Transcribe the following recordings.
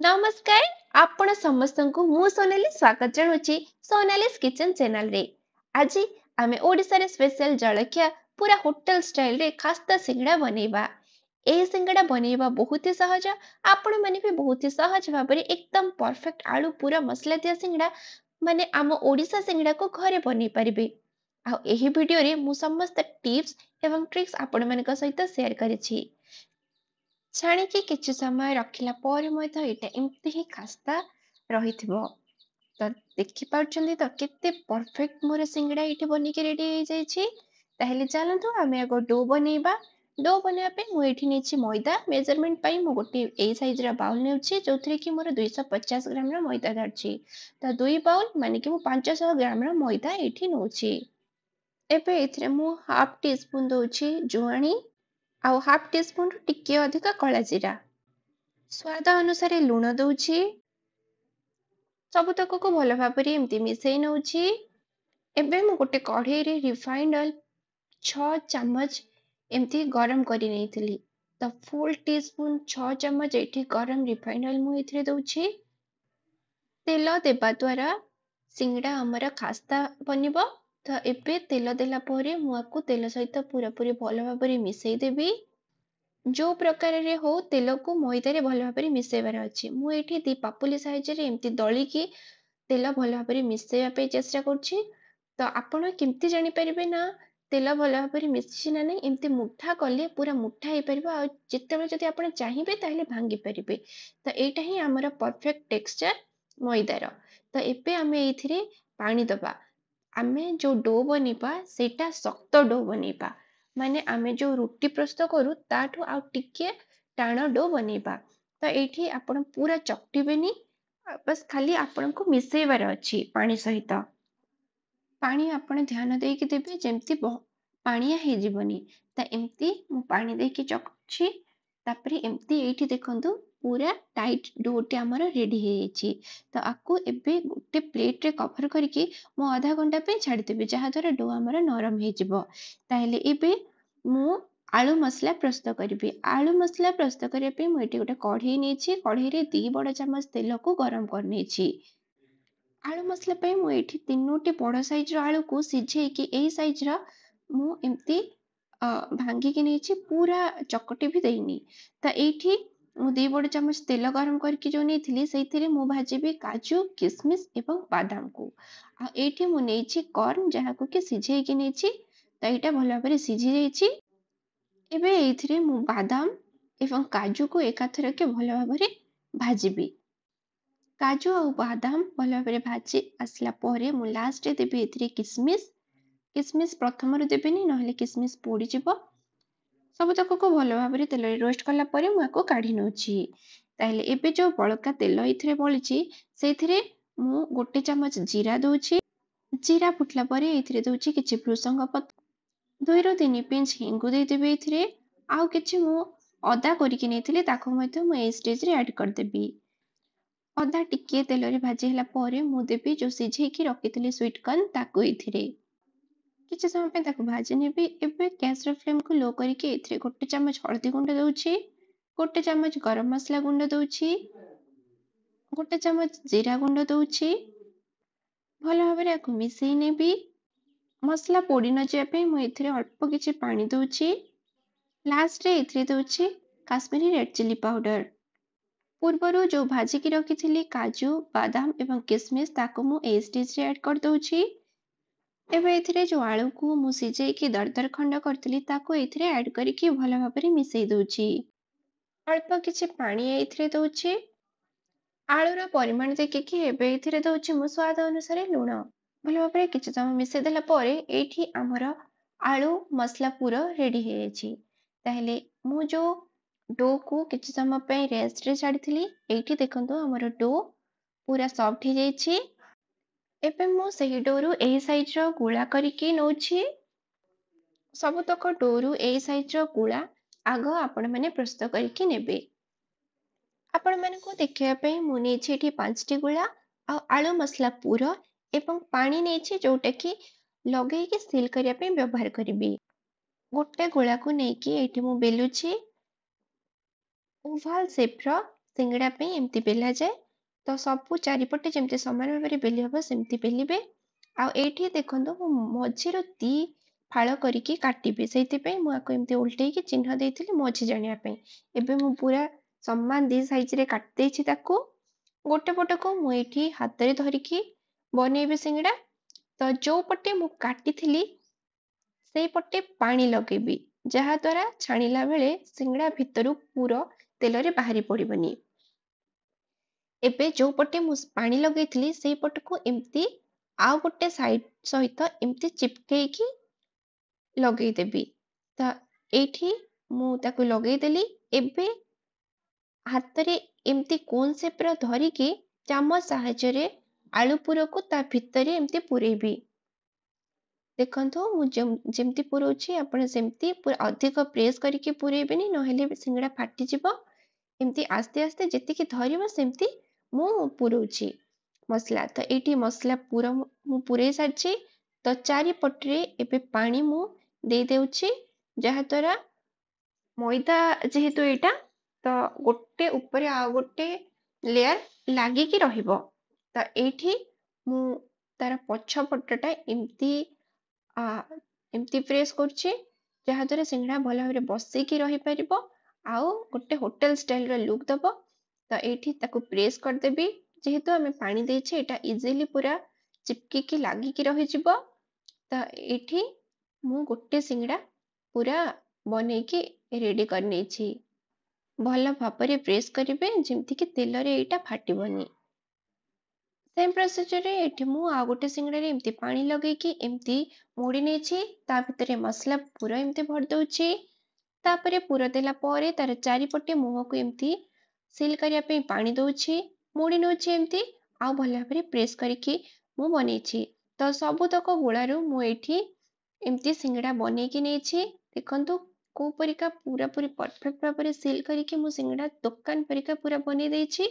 नमस्कार आपण समस्तଙ୍କୁ ମୁଁ सोनाली स्वागत जणुची सोनालीज किचन चैनल रे। आज आमे ओडिसा रे स्पेशल जळखिया पूरा होटल स्टाइल रे खास्ता सिंगड़ा बनेबा। ए सिंगड़ा बनेबा बहुत ही सहज। आपण माने भी बहुत ही सहज भाबरे एकदम परफेक्ट आलू पूरा मसला दिया सिंगड़ा माने आम ओडिसा सिंगड़ा को घरे बनै परिबे। आ एही वीडियो रे मु समस्त टिप्स एवं ट्रिक्स आपण मानक सहित शेयर करिछि। छाणिकी କିଛି ସମୟ ରଖିଲା ପରେ ମଧ୍ୟ ଏଇଟା ଏମିତି ହିଁ ଖାସ୍ତା ରହିଥିବ। ତ ଦେଖିପାରୁଛନ୍ତି ତ କେତେ ପରଫେକ୍ଟ ମୋର ସିଙ୍ଗଡ଼ା ଏଇଠି ବନିକି ରେଡି ହେଇଯାଇଛି। ତାହେଲେ ଚାଲନ୍ତୁ ଆମେ ଆଗ ଡୋ ବନେଇବା। ଡୋ ବନେଇବା ପାଇଁ ମୁଁ ଏଇଠି ନେଇଛି ମଇଦା। ମେଜରମେଣ୍ଟ ପାଇଁ ମୁଁ ଗୋଟେ ଏଇ ସାଇଜର ବାଉଲ ନେଉଛି ଯୋଉଥିରେ କି ମୋର 250 ଗ୍ରାମର ମଇଦା ଧରିଛି। ତ 2 ବାଉଲ ମାନେ କି ମୁଁ 500 ଗ୍ରାମର ମଇଦା ଏଇଠି ନଉଛି। ଏବେ ଏଥିରେ ମୁଁ ହାଫ୍ ଟି ସ୍ପୁନ୍ ଦଉଛି ଜୁଆଣି ଆଉ ହାଫ୍ ଟି ସ୍ପୁନ୍ ରୁ ଟିକେ ଅଧିକ କଳା ଜିରା। ସ୍ୱାଦ ଅନୁସାରେ ଲୁଣ ଦଉଛି। ସବୁତକକୁ ଭଲ ଭାବରେ ଏମିତି ମିଶେଇ ନଉଛି। ଏବେ ମୁଁ ଗୋଟେ କଢ଼େଇରେ ରିଫାଇଣ୍ଡ ଅଏଲ 6 ଚାମଚ ଏମିତି ଗରମ କରି ନେଇଥିଲି। ତ ଫୁଲ୍ ଟି ସ୍ପୁନ୍ 6 ଚାମଚ ଏଠି ଗରମ ରିଫାଇଣ୍ଡ ଅଏଲ ମୁଁ ଏଥିରେ ଦଉଛି। ତେଲ ଦେବା ଦ୍ୱାରା ସିଙ୍ଗଡ଼ା ଆମର ଖାସ୍ତା ବନିବ। ତ ଏବେ ତେଲ ଦେଲା ପରେ ମୁଁ ଆକୁ ତେଲ ସହିତ ପୁରାପୁରି ଭଲ ଭାବରେ ମିଶେଇ ଦେବି। ଯୋଉ ପ୍ରକାରରେ ହଉ ତେଲକୁ ମଇଦାରେ ଭଲ ଭାବରେ ମିଶେଇବାର ଅଛି। ମୁଁ ଏଇଠି 2 ପାପୁଲି ସାଇଜରେ ଏମିତି ଦଳିକି ତେଲ ଭଲ ଭାବରେ ମିଶେଇବା ପାଇଁ ଚେଷ୍ଟା କରୁଛି। ତ ଆପଣ କେମିତି ଜାଣିପାରିବେ ନା ତେଲ ଭଲ ଭାବରେ ମିଶିଛି ନା ନାହିଁ ଏମିତି ମୁଠା କଲେ ପୁରା ମୁଠା ହେଇପାରିବ ଆଉ ଯେତେବେଳେ ଯଦି ଆପଣ ଚାହିଁବେ ତାହେଲେ ଭାଙ୍ଗି ପାରିବେ। ତ ଏଇଟା ହିଁ ଆମର ପରଫେକ୍ଟ ଟେକ୍ସଚର ମଇଦାର। ତ ଏବେ ଆମେ ଏଇଥିରେ ପାଣି ଦବା। ଆମେ ଯୋଉ ଡୋ ବନେଇବା ସେଇଟା ଶକ୍ତ ଡୋ ବନେଇବା। ମାନେ ଆମେ ଯୋଉ ରୁଟି ପ୍ରସ୍ତୁତ କରୁ ତାଠୁ ଆଉ ଟିକେ ଟାଣ ଡୋ ବନେଇବା। ତ ଏଇଠି ଆପଣ ପୁରା ଚକଟିବେନି ବାସ୍ ଖାଲି ଆପଣଙ୍କୁ ମିଶେଇବାର ଅଛି ପାଣି ସହିତ। ପାଣି ଆପଣ ଧ୍ୟାନ ଦେଇକି ଦେବେ ଯେମିତି ପାଣିଆ ହେଇଯିବନି। ତ ଏମିତି ମୁଁ ପାଣି ଦେଇକି ଚକଟୁଛି। ତାପରେ ଏମିତି ଏଇଠି ଦେଖନ୍ତୁ ପୁରା ଟାଇଟ୍ ଡୋଟି ଆମର ରେଡି ହେଇଯାଇଛି। ତ ଆକୁ ଏବେ ଗୋଟେ ପ୍ଲେଟରେ କଭର କରିକି ମୁଁ ଅଧା ଘଣ୍ଟା ପାଇଁ ଛାଡ଼ିଦେବି ଯାହାଦ୍ୱାରା ଡୋ ଆମର ନରମ ହେଇଯିବ। ତାହେଲେ ଏବେ ମୁଁ ଆଳୁ ମସଲା ପ୍ରସ୍ତୁତ କରିବି। ଆଳୁ ମସଲା ପ୍ରସ୍ତୁତ କରିବା ପାଇଁ ମୁଁ ଏଠି ଗୋଟେ କଢ଼େଇ ନେଇଛି। କଢ଼େଇରେ 2 ବଡ଼ ଚାମଚ ତେଲକୁ ଗରମ କରିନେଇଛି। ଆଳୁ ମସଲା ପାଇଁ ମୁଁ ଏଇଠି 3ଟି ବଡ଼ ସାଇଜର ଆଳୁକୁ ସିଝେଇକି ଏଇ ସାଇଜର ମୁଁ ଏମିତି ଭାଙ୍ଗିକି ନେଇଛି ପୁରା ଚକଟି ବି ଦେଇନି। ତ ଏଇଠି ମୁଁ 2 ବଡ଼ ଚାମଚ ତେଲ ଗରମ କରିକି ଯୋଉ ନେଇଥିଲି ସେଇଥିରେ ମୁଁ ଭାଜିବି କାଜୁ, କିସମିସ ଏବଂ ବାଦାମକୁ। ଆଉ ଏଇଠି ମୁଁ ନେଇଛି କର୍ନ ଯାହାକୁ କି ସିଝେଇକି ନେଇଛି। ତ ଏଇଟା ଭଲ ଭାବରେ ସିଝି ଯାଇଛି। ଏବେ ଏଇଥିରେ ମୁଁ ବାଦାମ ଏବଂ କାଜୁକୁ ଏକାଥରକେ ଭଲ ଭାବରେ ଭାଜିବି। କାଜୁ ଆଉ ବାଦାମ ଭଲ ଭାବରେ ଭାଜି ଆସିଲା ପରେ ମୁଁ ଲାଷ୍ଟରେ ଦେବି ଏଥିରେ କିସମିସ। କିସମିସ ପ୍ରଥମରୁ ଦେବେନି ନହେଲେ କିସମିସ ପୋଡ଼ିଯିବ। ସବୁତକକୁ ଭଲ ଭାବରେ ତେଲରେ ରୋଷ୍ଟ କଲା ପରେ ମୁଁ ଆକୁ କାଢ଼ି ନେଉଛି। ତାହେଲେ ଏବେ ଯୋଉ ବଳକା ତେଲ ଏଥିରେ ବଳିଛି ସେଇଥିରେ ମୁଁ 1 ଚାମଚ ଜିରା ଦଉଛି। ଜିରା ଫୁଟିଲା ପରେ ଏଥିରେ ଦଉଛି କିଛି ଭୃଷଙ୍ଗ ପତ୍ର, 2 ରୁ 3 ପିଞ୍ଚ ହିଙ୍ଗୁ ଦେଇଦେବି ଏଥିରେ। ଆଉ କିଛି ମୁଁ ଅଦା କୋରିକି ନେଇଥିଲି ତାକୁ ମଧ୍ୟ ମୁଁ ଏଇ ଷ୍ଟେଜରେ ଆଡ୍ କରିଦେବି। ଅଦା ଟିକେ ତେଲରେ ଭାଜି ହେଲା ପରେ ମୁଁ ଦେବି ଯୋଉ ସିଝେଇକି ରଖିଥିଲି ସୁଇଟ କର୍ନ ତାକୁ ଏଥିରେ। କିଛି ସମୟ ପାଇଁ ତାକୁ ଭାଜି ନେବି। ଏବେ ଗ୍ୟାସର ଫ୍ଲେମକୁ ଲୋ କରିକି ଏଥିରେ 1 ଚାମଚ ହଳଦୀ ଗୁଣ୍ଡ ଦଉଛି, 1 ଚାମଚ ଗରମ ମସଲା ଗୁଣ୍ଡ ଦଉଛି, 1 ଚାମଚ ଜିରା ଗୁଣ୍ଡ ଦଉଛି। ଭଲ ଭାବରେ ଆକୁ ମିଶେଇ ନେବି। ମସଲା ପୋଡ଼ି ନ ଯିବା ପାଇଁ ମୁଁ ଏଥିରେ ଅଳ୍ପ କିଛି ପାଣି ଦଉଛି। ଲାଷ୍ଟରେ ଏଥିରେ ଦଉଛି କାଶ୍ମୀରୀ ରେଡ୍ ଚିଲି ପାଉଡର। ପୂର୍ବରୁ ଯୋଉ ଭାଜିକି ରଖିଥିଲି କାଜୁ, ବାଦାମ ଏବଂ କିସମିସ ତାକୁ ମୁଁ ଏଇ ଷ୍ଟେଜରେ ଆଡ୍ କରିଦଉଛି। ଏବେ ଏଥିରେ ଯୋଉ ଆଳୁକୁ ମୁଁ ସିଝେଇକି ଦରଦର ଖଣ୍ଡ କରିଥିଲି ତାକୁ ଏଥିରେ ଆଡ୍ କରିକି ଭଲ ଭାବରେ ମିଶେଇ ଦଉଛି। ଅଳ୍ପ କିଛି ପାଣି ଏଇଥିରେ ଦଉଛି। ଆଳୁର ପରିମାଣ ଦେଖିକି ଏବେ ଏଥିରେ ଦଉଛି ମୁଁ ସ୍ୱାଦ ଅନୁସାରେ ଲୁଣ। ଭଲ ଭାବରେ କିଛି ସମୟ ମିଶେଇ ଦେଲା ପରେ ଏଇଠି ଆମର ଆଳୁ ମସଲା ପୁର ରେଡି ହେଇଯାଇଛି। ତାହେଲେ ମୁଁ ଯୋଉ ଡୋକୁ କିଛି ସମୟ ପାଇଁ ରେଷ୍ଟରେ ଛାଡ଼ିଥିଲି ଏଇଠି ଦେଖନ୍ତୁ ଆମର ଡୋ ପୁରା ସଫ୍ଟ ହେଇଯାଇଛି। ଏବେ ମୁଁ ସେହି ଡୋରୁ ଏହି ସାଇଜର ଗୁଳା କରିକି ନଉଛି। ସବୁତକ ଡୋରୁ ଏହି ସାଇଜର ଗୁଳା ଆଗ ଆପଣମାନେ ପ୍ରସ୍ତୁତ କରିକି ନେବେ। ଆପଣମାନଙ୍କୁ ଦେଖେଇବା ପାଇଁ ମୁଁ ନେଇଛି ଏଠି 5ଟି ଗୁଳା ଆଉ ଆଳୁ ମସଲା ପୁର ଏବଂ ପାଣି ନେଇଛି ଯୋଉଟା କି ଲଗେଇକି ସିଲ୍ କରିବା ପାଇଁ ବ୍ୟବହାର କରିବି। ଗୋଟେ ଗୋଳାକୁ ନେଇକି ଏଇଠି ମୁଁ ବେଲୁଛି ଓଭାଲ ସେପର सिंगड़ा पे एमती बेला जाए। तो सबू चारिपटे जमती समान भाव में बेली हम सेमती बेलिबे। आठी देखो मझीर दी फाड़ करके काटिबे से एमती उल्टे चिन्ह देती मझी जानापी। एबे मु पूरा समान दी साइज रे काट देछि ताकू। गोटे पट को मुझे हाथ में धरिकी बनइबे सिंगड़ा। तो जो पटे मु काटी से पटे पानी लगेबी जहा द्वारा छाणीला बेले सिंगड़ा भितरु पूरा तेल रे बाहरी पड़िबनी। एबे जो पटे मु पानी लगेइथिली से पट को एमती आउ गोटे साइड सहित एमती चिपकेकी लगेई देबी। तो एठी मु ताकू लगेई देली। एबे हाथ रे एमती कोन शेप रो धरिकी चामच साहाय्य रे आलू पुरो को ता भितरे एमती पुरेबी। देखंतु मु जेमती पुरोछि आपण सेमती पूरा अधिक प्रेस करके पुरेबेनी नहेले सिंगड़ा फाटी जिवो। एमती आस्ते आस्ते जेतिकी धरिबो सेमती मु पुरोछि मसला। तो एठी मसला पूरा मु पुरे सारछि। तो चारि पटरे एबे पानी मु दे देउछि जहा द्वारा मैदा जेहेतु एटा तो गोटे ऊपर आ गोटे लेयर लागिकी रहिबो। तो एठी मु तार पछ पटटा एमती आ एमती प्रेस करछि जहा द्वारा सिंगड़ा भल भाव बसिकी रही परिबो आउ गोटे होटल स्टाइल रो लुक दबो। तो एठी ताकू प्रेस कर देबी जेहेतु हमें पानी देछि एटा इजीली पूरा चिपकी की लागी की रही जिवो। तो एठी मु गोटे सिंगड़ा पूरा बनै की रेडी कर नेछि। भल भाବରେ प्रेस करिवे जेमति कि तेल रे एटा फाटिबनी। सेम प्रोसीजर रे एठी मु आ गोटे सिंगड़ा रे एमती पानी लगे कि एमती मोड़ी नेछि ता भितरे मसला पूरा एमती भर दउछि। तापरे पूरा देला परे तार चारि पटे मुह को एमती सील करिया पे पानी दउछि मोड़ी नउछि एमती आ भल भाବରେ प्रेस करिकि मु बनेछि। तो सबु तक गोळारू मु एठी एमती सिंगड़ा बने की नेछि। देखंतु को परिका पूरा पूरी परफेक्ट भाବରେ सील करिकि मु सिंगड़ा दुकान परिका पूरा बने देछि।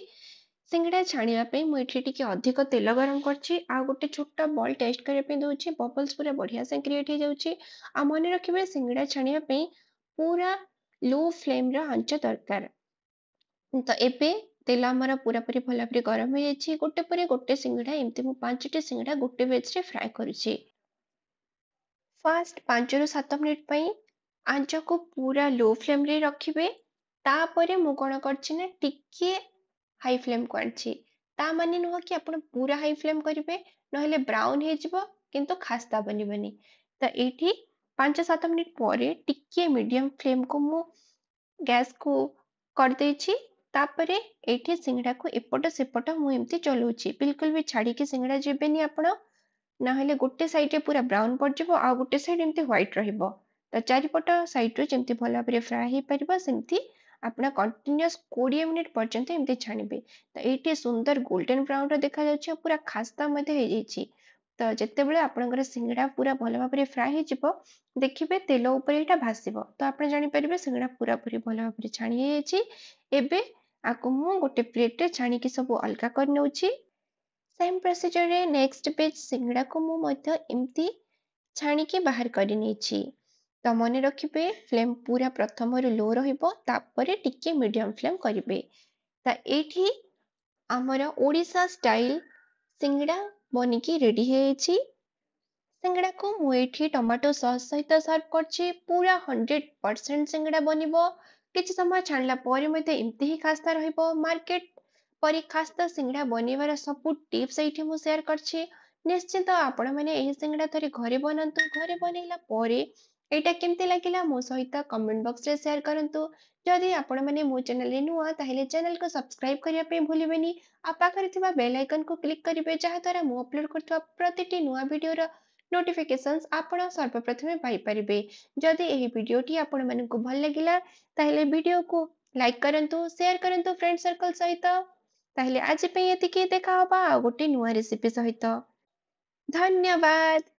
सिंगड़ा छाणिया पे मु एठी टिके अधिक तेल गरम करछि आ गोटे छोटा बॉल टेस्ट करिया पे दउछि बबल्स पूरा बढ़िया से क्रिएट हो जाउछि। आ मने रखिबे सिंगड़ा छाणिया पे पूरा लो फ्लेम रा आंच दरकार। तो एबे तेल हमर पूरा पूरी भल भाବରେ गरम हो जाइछि। गोटे परे गोटे सिंगड़ा एमती मु 5टी सिंगड़ा गोटे बेच रे फ्राई करूछि। फास्ट 5 रु 7 मिनिट पई आंच को पूरा लो फ्लेम रे रखिबे। तापरे मु कोन करछि ना टिके हाई फ्लेम को आछि। ता माने नुह कि आपण पूरा हाई फ्लेम करिवे नहेले ब्राउन हे जिवो किंतु खास्ता बनिबनी। तो एठी 5-7 मिनिट परे टिके मीडियम फ्लेम को मु गैस को कर देछि। तापरे एठी सिंगड़ा को एपट सेपट मु एमती चलौछि बिल्कुल भी छाड़ी के सिंगड़ा जेबेनी आपण नहेले गोटे साइड रे पूरा ब्राउन पड़ जिवो आ गोटे साइड एमती व्हाइट रहिबो। तो चारिपट साइड रो जेमती भल भाବରେ फ्राई हे परिबो सेमती आपना कंटीन्यूअस 20 मिनिट पर्यंत एमती छाणिबे। तो एठी सुंदर गोल्डन ब्राउन रो देखा जाउछि पूरा खास्ता मध्ये हे जाइछि। तो जेते बेले आपनकर सिंगड़ा पूरा भल भाବରେ फ्राई हे जिवो देखिबे तेल ऊपर एटा भासिबो। तो आपण जानि परिबे सिंगड़ा पूरा पूरी भल भाବରେ छाणी हे जाइछि। एबे आकु मु गोटे प्लेट रे छाणी की सब अलगा कर नेउछि। सेम प्रोसीजर रे नेक्स्ट पेज सिंगड़ा को मु मध्य एमती छाणी के बाहर कर नेछि। तो मने रखिबे फ्लेम पूरा प्रथम रो लो रहिबो तापरे टिके मीडियम फ्लेम करिवे। तो एठी हमर ओडिसा स्टाइल सिंगड़ा बनिकी रेडी हे छि। सिंगड़ा को मु एठी टमाटो सॉस सहित सर्व करछि। पूरा 100% सिंगड़ा बनिबो। किछि समय छाणला परे मते एमती ही खास्ता रहिबो। मार्केट परी खास्ता सिंगड़ा बनेबार सब टिप्स एठी मु शेयर करछि। निश्चित आपण माने एही सिंगड़ा थरे घरे बनंतु। घरे बनैला परे एटा केमते लागिला मो सहित कमेंट बॉक्स रे शेयर करंतु। जदि आपण माने मो चैनल रे नुआ ताहेले चैनल को सब्सक्राइब करिया पे भूलिबेनी। आ पाखरे थिबा बेल आइकन को क्लिक करिवे जहा द्वारा मु अपलोड करथवा प्रतिटी नुआ वीडियो रो नोटिफिकेशंस आपण सर्वप्रथमे पाई परिबे। जदि एही वीडियोटी आपण मानकु भल लागिला ताहेले वीडियो को लाइक करंतु शेयर करंतु फ्रेंड सर्कल सहित। ताहेले आज पे एतिकी देखा होबा आ गोटे नुआ रेसिपी सहित। धन्यवाद।